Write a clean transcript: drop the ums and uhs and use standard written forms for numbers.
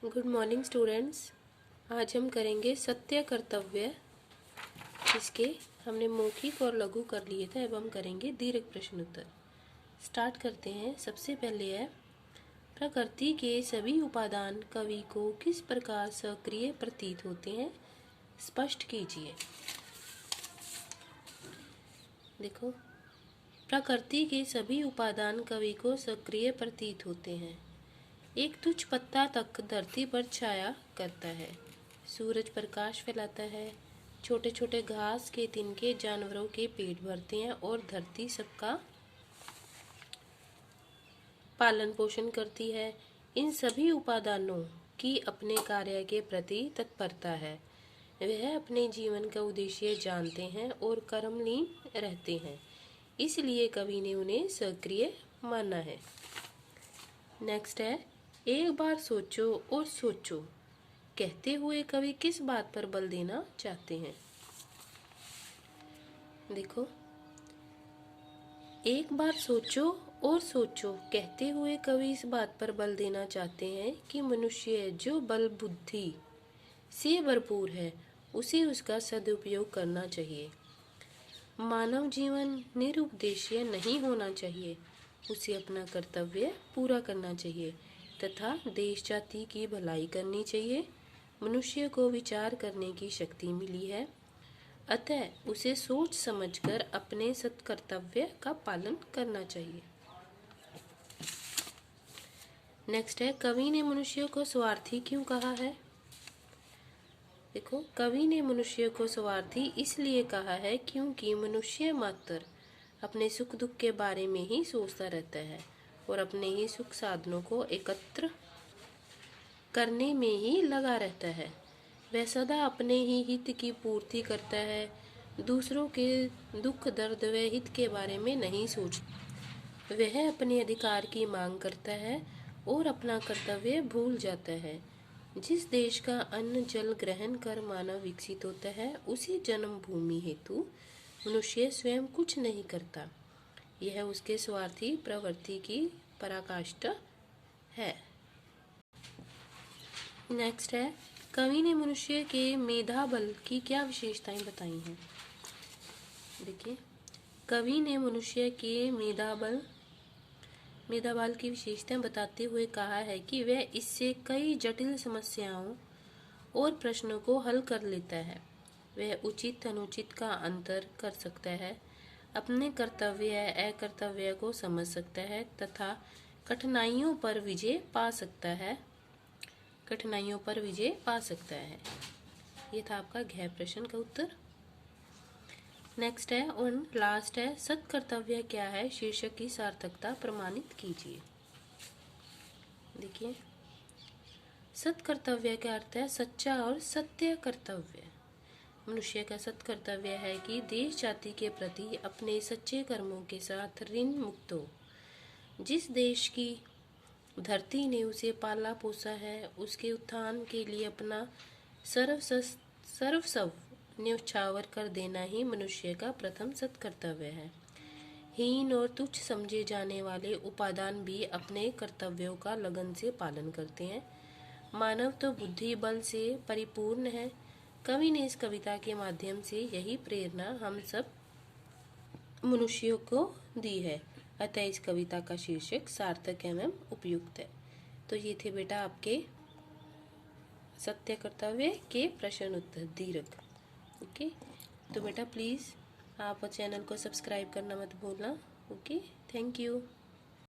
Good morning students. आज हम करेंगे सत्य कर्तव्य। इसके हमने मौखिक और लघु कर लिए थे, अब हम करेंगे दीर्घ प्रश्न उत्तर। स्टार्ट करते हैं। सबसे पहले है, प्रकृति के सभी उपादान कवि को किस प्रकार सक्रिय प्रतीत होते हैं, स्पष्ट कीजिए। देखो, प्रकृति के सभी उपादान कवि को सक्रिय प्रतीत होते हैं। एक तुच्छ पत्ता तक धरती पर छाया करता है, सूरज प्रकाश फैलाता है, छोटे छोटे घास के तिनके जानवरों के पेट भरते हैं और धरती सबका पालन पोषण करती है। इन सभी उपादानों की अपने कार्य के प्रति तत्परता है। वह अपने जीवन का उद्देश्य जानते हैं और कर्मलीन रहते हैं, इसलिए कवि ने उन्हें सक्रिय माना है। नेक्स्ट है, एक बार सोचो और सोचो कहते हुए कवि किस बात पर बल देना चाहते हैं। देखो, एक बार सोचो और सोचो कहते हुए कवि इस बात पर बल देना चाहते हैं कि मनुष्य जो बल बुद्धि से भरपूर है, उसे उसका सदुपयोग करना चाहिए। मानव जीवन निरुद्देश्य नहीं होना चाहिए, उसे अपना कर्तव्य पूरा करना चाहिए तथा देश जाति की भलाई करनी चाहिए। मनुष्य को विचार करने की शक्ति मिली है, अतः उसे सोच समझकर अपने सत्कर्तव्य का पालन करना चाहिए। नेक्स्ट है, कवि ने मनुष्य को स्वार्थी क्यों कहा है। देखो, कवि ने मनुष्य को स्वार्थी इसलिए कहा है क्योंकि मनुष्य मात्र अपने सुख दुख के बारे में ही सोचता रहता है और अपने ही सुख साधनों को एकत्र करने में ही लगा रहता है। वह सदा अपने ही हित की पूर्ति करता है, दूसरों के दुख दर्द व हित के बारे में नहीं सोचता। वह अपने अधिकार की मांग करता है और अपना कर्तव्य भूल जाता है। जिस देश का अन्न जल ग्रहण कर मानव विकसित होता है, उसी जन्मभूमि हेतु मनुष्य स्वयं कुछ नहीं करता। यह उसके स्वार्थी प्रवृत्ति की पराकाष्ठा है। नेक्स्ट है, कवि ने मनुष्य के मेधा बल की क्या विशेषताएं बताई हैं। देखिए, कवि ने मनुष्य के मेधा बल की विशेषताएं बताते हुए कहा है कि वह इससे कई जटिल समस्याओं और प्रश्नों को हल कर लेता है। वह उचित अनुचित का अंतर कर सकता है, अपने कर्तव्य अकर्तव्य को समझ सकता है तथा कठिनाइयों पर विजय पा सकता है। ये था आपका घ प्रश्न का उत्तर। नेक्स्ट है और लास्ट है, सत्कर्तव्य क्या है, शीर्षक की सार्थकता प्रमाणित कीजिए। देखिए, सत्कर्तव्य का अर्थ है सच्चा और सत्य कर्तव्य। मनुष्य का सत्कर्तव्य है कि देश जाति के प्रति अपने सच्चे कर्मों के साथ ऋण मुक्त हो। जिस देश की धरती ने उसे पाला पोसा है, उसके उत्थान के लिए अपना सर्वस्व न्यौछावर कर देना ही मनुष्य का प्रथम सत्कर्तव्य है। हीन और तुच्छ समझे जाने वाले उपादान भी अपने कर्तव्यों का लगन से पालन करते हैं। मानव तो बुद्धि बल से परिपूर्ण है। कवि ने इस कविता के माध्यम से यही प्रेरणा हम सब मनुष्यों को दी है, अतः इस कविता का शीर्षक सार्थक एवं उपयुक्त है। तो ये थे बेटा आपके सत्य कर्तव्य के प्रश्न उत्तर दीर्घ। ओके, तो बेटा प्लीज़ आप चैनल को सब्सक्राइब करना मत भूलना। Okay, thank you.